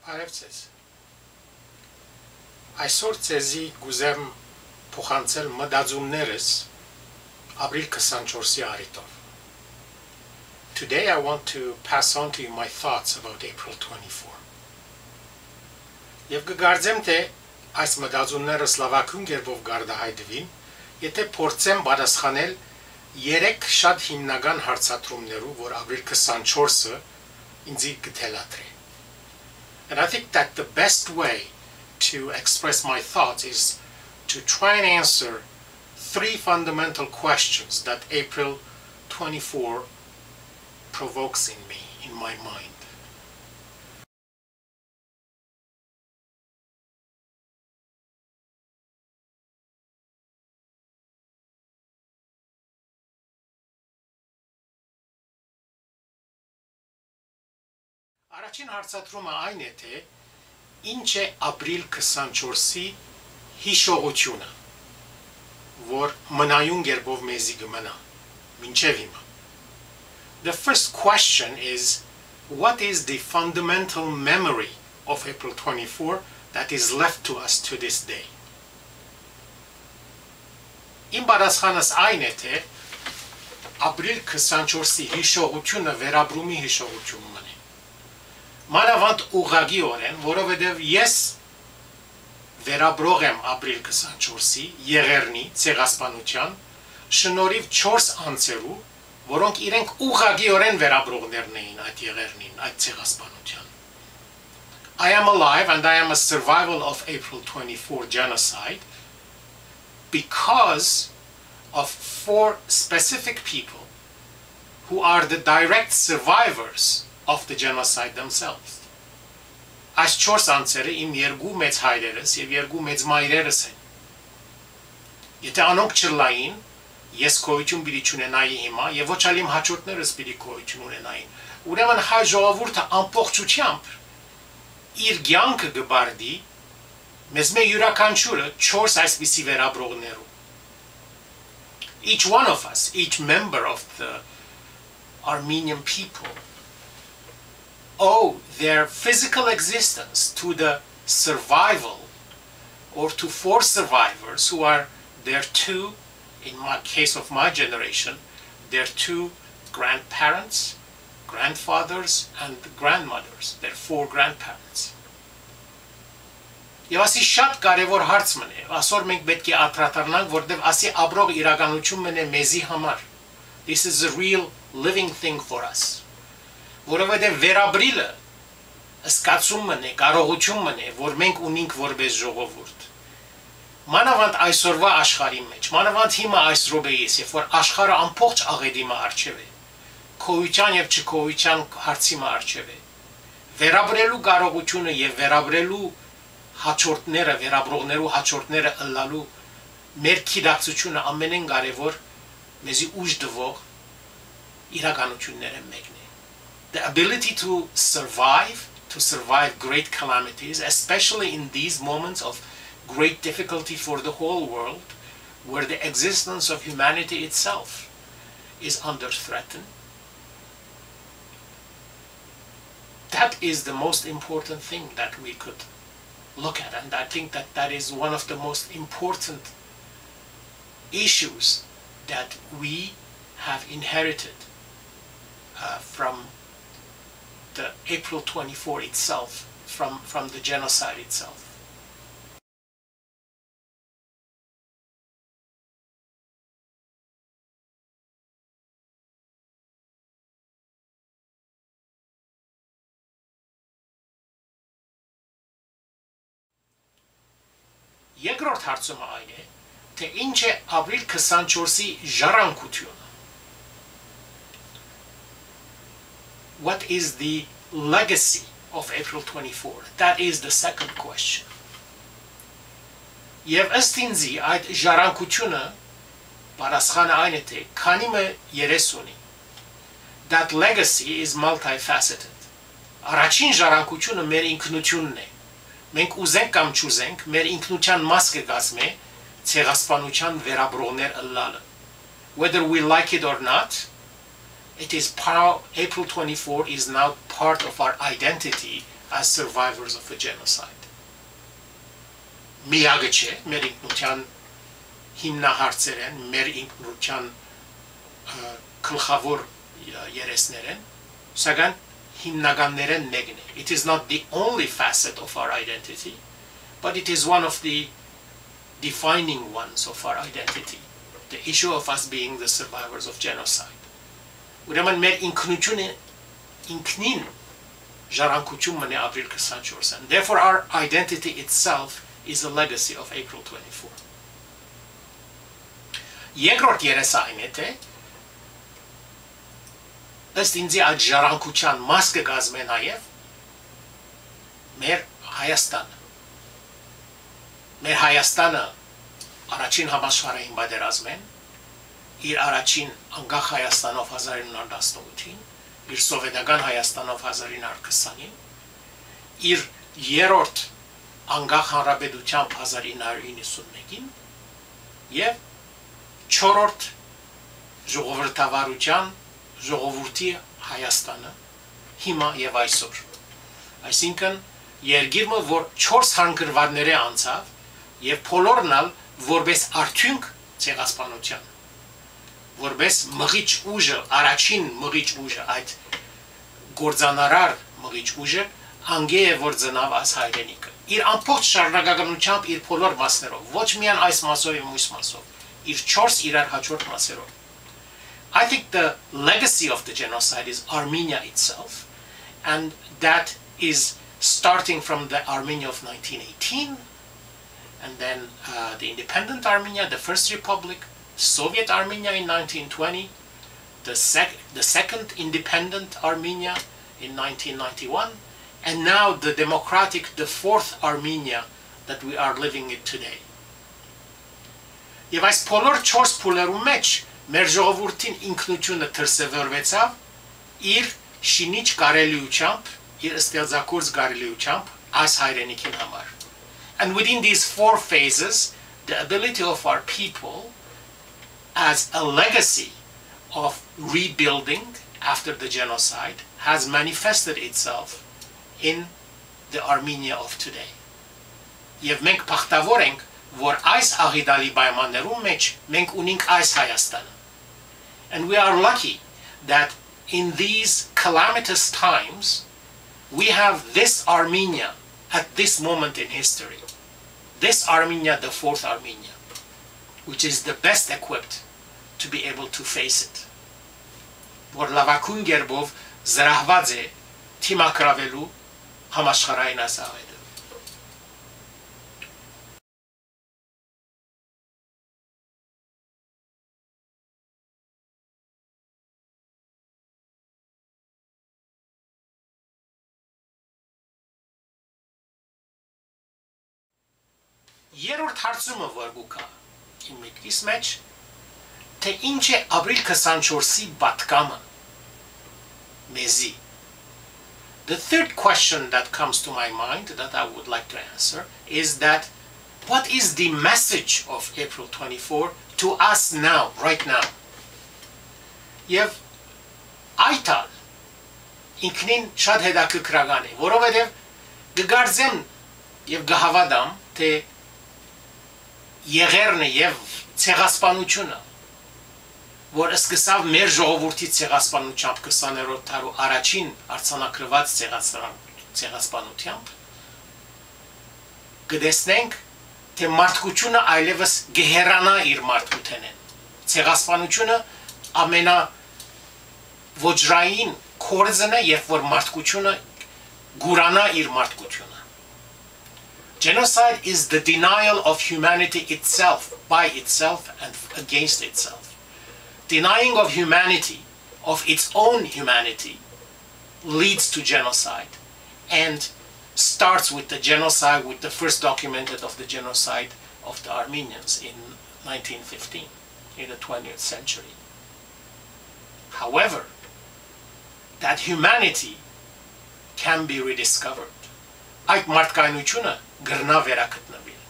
Արևցես։ Այսօր ցեզի գուզեմ փոխանցել մտածումներս ապրիլ 24-ի առիթով։ Today I want to pass on to you my thoughts about April 24. Եվ կգարձեմ, թե այս մտածումները սլավակուն գերբով գարդահայտվին, եթե փորձեմ պատասխանել երեք շատ հիմնական հարցադրումներու, որ ապրիլ 24-ը ինձ կթելադրի։ And I think that the best way to express my thoughts is to try and answer three fundamental questions that April 24 provokes in me, in my mind. Առաջին հարցադրումը այն է, թե ինչ է ապրիլ 24-ի հիշողությունը, որ մնայուն գերբով մեզի կմնա, մինչև հիմա. The first question is, what is the fundamental memory of April 24 that is left to us to this day? Իմ պատասխանս այն է, թե ապրիլ 24-ի հիշողությունը վերաբրումի հիշողություն մնի։ Մանավանդ ուղղակիորեն, որովհետև ես վերաբրող եմ ապրիլ 24-ի եղերնի ցեղասպանության շնորհիվ 4 անձերու, որոնք իրենք ուղղակիորեն վերաբրողներն էին այդ եղերնին, այդ ցեղասպանության։ I am alive and I am a survival of April 24 genocide because of 4 specific people who are the direct survivors of the genocide themselves. Այս 4 անձերը իմ երկու մեծ հայրերս եւ երկու մեծ մայրերս են։ Եթե անոնք չլային, ես գոյություն պիտի չունենայի հիմա եւ ոչ այլ իմ հաջորդներս պիտի գոյություն ունենային։ Ուրեմն հայ ժողովուրդը ամբողջությամբ իր կյանքը գբարդի մեզ մե յուրաքանչյուրը 4 այսպիսի վերաբրողներու։ Each one of us, each member of the Armenian people owe their physical existence to the survival or to 4 survivors who are their 2, in my case of my generation, their 2 grandparents, grandfathers and grandmothers, their 4 grandparents. Եվ ասի շատ կարևոր հարց մնե, ասոր մենք պետք է անդրադառնանք, որտեղ ասի ապրող իրականություն մնե մեզի համար. This is a real living thing for us. Որովհետև վերաբրիլը սկացումն է, կարողությունն է, որ մենք ունենք որպես ժողովուրդ։ Մանավանդ այսօրվա աշխարհի մեջ, մանավանդ հիմա այս րոպեիս, երբ որ աշխարհը ամբողջ աղետիմը առջև է, քոյության եւ չքոյության հարցի մը առջև է, վերաբրելու կարողությունը եւ վերաբրելու հաջորդները, վերաբրողներու հաջորդները ըլլալու մեր քիդակցությունը ամենեն կարևոր մեզի ուժ դվող իրականությունները մեկն է։ The ability to survive great calamities, especially in these moments of great difficulty for the whole world, where the existence of humanity itself is under threat. That is the most important thing that we could look at, and I think that that is one of the most important issues that we have inherited from the April 24 itself, from the genocide itself. Երկրորդ հարցումը այն է, թե ինչ է ապրիլ 24-ի ժառանգությունը։ What is the legacy of April 24? That is the second question. Եվ ըստ ինձի այդ ժառանգությունը պատասխանը այն է, թե քանի մը 30 ունի։ That legacy is multifaceted. Առաջին ժառանգությունը մեր ինքնությունն է։ Մենք ուզենք կամ չուզենք, մեր ինքնության մաս կգազմե ցեղասպանության վերաբրողներ ըլլալը. Whether we like it or not, it is April 24 is now part of our identity as survivors of a genocide. Միակը չէ, մեր ինքնության հիմնահարցերեն, մեր ինքնության գլխաւոր երեսներեն, սակայն հիմնականներեն մեկն է. It is not the only facet of our identity, but it is one of the defining ones of our identity. The issue of us being the survivors of genocide. Ուրեմն մեր ինքնությունը ինքնին ժառանգություն մնե ապրիլ 24-ին. Therefore our identity itself is a legacy of April 24. Երկրորդ երեսը այն է, թե ըստ ինձի այդ ժառանգության մաս կգազմե նաև մեր Հայաստանը. Մեր Հայաստանը առաջին համաշխարհային պատերազմին, իր առաջին անկախ Հայաստանով 1918-ին, իր սովետական Հայաստանով 1920-ին, իր երրորդ անկախ հանրապետությամբ 1991-ին եւ չորրորդ ժողովրդավարության ժողովրդի Հայաստանը հիմա եւ այսօր. Այսինքն երկիրը, որ 4 հանգրվաններ է անցավ եւ բոլորն ալ որպես արդյունք ցեղասպանության, որպես մղիչ ուժը, առաջին մղիչ ուժը, այդ գործանարար մղիչ ուժը անգե է որ ծնավ այս հայրենիքը. Իր ամբողջ շարունակականությամբ իր բոլոր մասներով, ոչ միայն այս մասով եւ մյուս մասով, իր 4 իրար հաջորդ մասերով. I think the legacy of the genocide is Armenia itself, and that is starting from the Armenia of 1918, and then the independent Armenia, the First Republic, Soviet Armenia in 1920, the second independent Armenia in 1991, and now the democratic, the fourth Armenia that we are living in today. Եվ այս բոլոր 4 փուլերու մեջ մեր ժողովրդին ինքնությունը դրսևորվեցավ իր շինիչ կարելիությամբ, իր ստեղծագործ կարելիությամբ այս հայրենիքին համար. And within these 4 phases, the ability of our people as a legacy of rebuilding after the genocide has manifested itself in the Armenia of today. Եվ մենք բախտավոր ենք, որ այս աղիդալի պայմաններում մեջ մենք ունենք այս Հայաստանը. And we are lucky that in these calamitous times we have this Armenia at this moment in history. This Armenia, the fourth Armenia, which is the best equipped to be able to face it. Որ լավագույն գերբով զրահված է թիմակրավելու համաշխարհային ասաղեդը. Երրորդ հարցումը որ գուկա իմ միտքիս մեջ թե ինչ է ապրիլ 24-ի պատկամը մեզի. The third question that comes to my mind that I would like to answer is that what is the message of April 24 to us now, right now? Եվ այդալ ինքնին շատ հետաքրքրական է, որովհետև կգարձեմ եւ կհավատամ, թե եղերնը եւ ցեղասպանությունը, որ սկսավ մեր ժողովրդի ցեղասպանությամբ 20-րդ դարու առաջին արձանագրված ցեղասպանությամբ, կտեսնենք, թե մարդկությունը այլևս գեհերանա իր մարդկութենեն. Ցեղասպանությունը ամենավոճրային կորձն է, երբ որ մարդկությունը գուրանա իր մարդկությունը. Genocide is the denial of humanity itself, by itself and against itself. Denying of humanity, of its own humanity, leads to genocide and starts with the genocide, with the first documented of the genocide of the Armenians in 1915, in the 20th century. However, that humanity can be rediscovered. Այդ մարդկայնությունը գրնա վերակտնվել.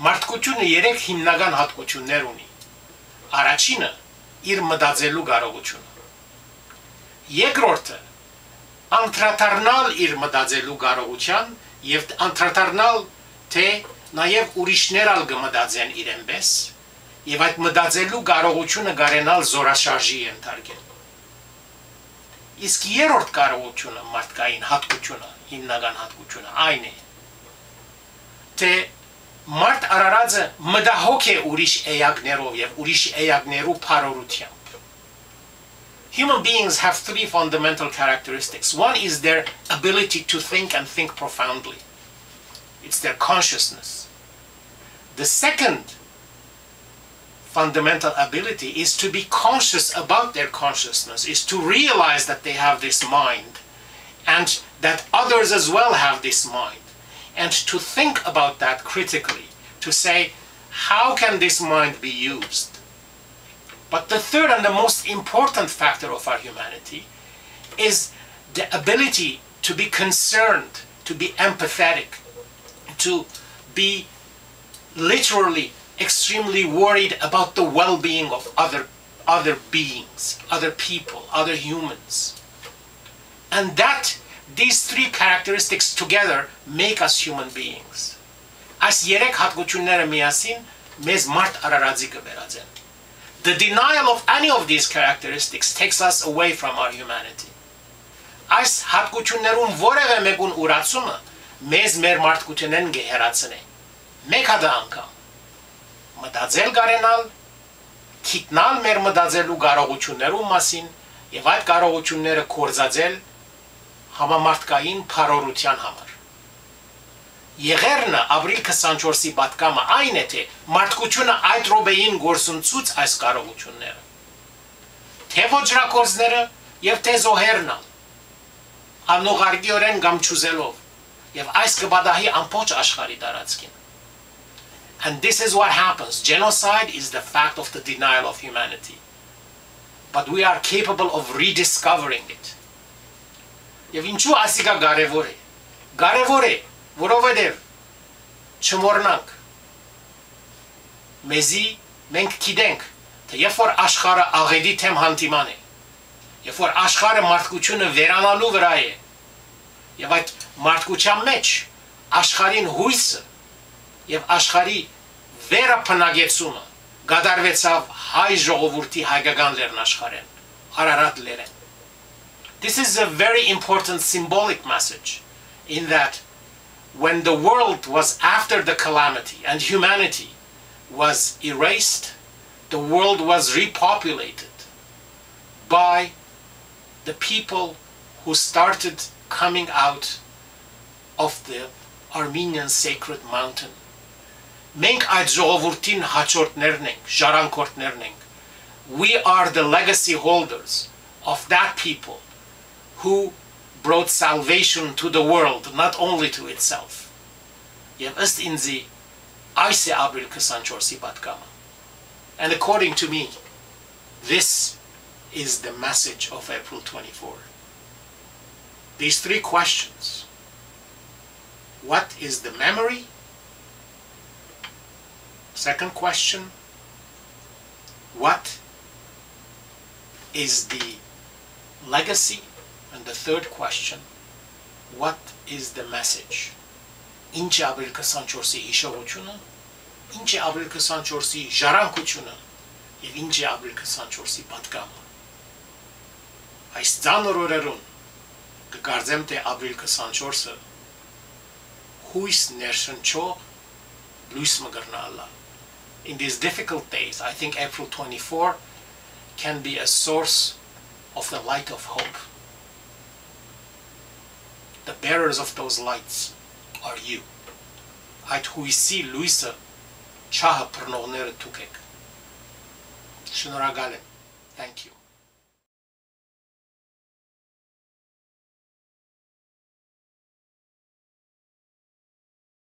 Մարդկությունը 3 հիմնական հատկություններ ունի. Առաջինը իր մտածելու կարողությունը։ Երկրորդը անդրադառնալ իր մտածելու կարողության եւ անդրադառնալ թե նաեւ ուրիշներ ալ կմտածեն իրենպես եւ այդ մտածելու կարողությունը գարենալ զորաշարժի ենթարկել։ Իսկ երրորդ կարողությունը մարդկային հատկությունը, հիմնական հատկությունը այն է, թե մարդ արարածը մտահոգ է ուրիշ էակներով եւ ուրիշ էակներու փարորությամբ։ Human beings have three fundamental characteristics. One is their ability to think and think profoundly. It's their consciousness. The second fundamental ability is to be conscious about their consciousness, is to realize that they have this mind and that others as well have this mind, and to think about that critically, to say, how can this mind be used? But the third and the most important factor of our humanity is the ability to be concerned, to be empathetic, to be literally extremely worried about the well-being of other beings, other people, other humans. And that these three characteristics together make us human beings. Այս երեք հատկությունները միասին մեզ մարդ արարածի կվերածեն. The denial of any of these characteristics takes us away from our humanity. Այս հատկություններուն որևէ մեկուն ուրացումը մեզ մեր մարդկությունեն գեհերացնե։ Մեկ հատ անգամ մտածել կարենալ, քիտնալ մեր մտածելու կարողություններու մասին եւ այդ կարողությունները կորզածել համամարտկային փարորության համար։ Եղերնը ապրիլ 24-ի պատկամը այն է, թե մարդկությունը այդ ռոբեին գործունցուց այս կարողությունները։ Թե ոչրակորձները եւ թե զոհերնը անուղարգիորեն կամ չուզելով եւ այս կբադահի ամբողջ աշխարհի տարածքին։ And this is what happens. Genocide is the fact of the denial of humanity. But we are capable of rediscovering it. Եվ ինչու ասիկա կարևոր է։ Կարևոր է, որովհետև չմոռնանք։ Մեզի մենք գիտենք, թե երբ որ աշխարհը աղետի թեմ հանդիման է, երբ որ աշխարհը մարդկությունը վերանալու վրա է, եւ այդ մարդկության մեջ աշխարհին հույսը եւ աշխարհի վերապնագեցումը գդարվեցավ հայ ժողովրդի հայկական լեռնաշխարհեն, Արարատ լեռեն։ This is a very important symbolic message in that when the world was after the calamity and humanity was erased, the world was repopulated by the people who started coming out of the Armenian sacred mountain. Մենք այդ ժողովրդին հաջորդներն ենք, ժառանգորդներն ենք. We are the legacy holders of that people who brought salvation to the world, not only to itself. Եվ ըստ ինձի այս է ապրիլ 24-ի պատկամը. And according to me, this is the message of April 24. These three questions. What is the memory? Second question, what is the legacy? And the third question, what is the message? Ինչ է ապրիլ 24-ի հիշողությունը, ինչ է ապրիլ 24-ի ժառանգությունը եւ ինչ է ապրիլ 24-ի պատկամը։ Այս ծանր օրերուն կգարձեմ թե ապրիլ 24-ը հույս ներշնչող լույս մգրնալա։ In these difficult days, I think April 24 can be a source of the light of hope. The bearers of those lights are you. Այդ հույսի լույսը չահը բռնողները դուք եք։ Շնորհակալ եմ. Thank you.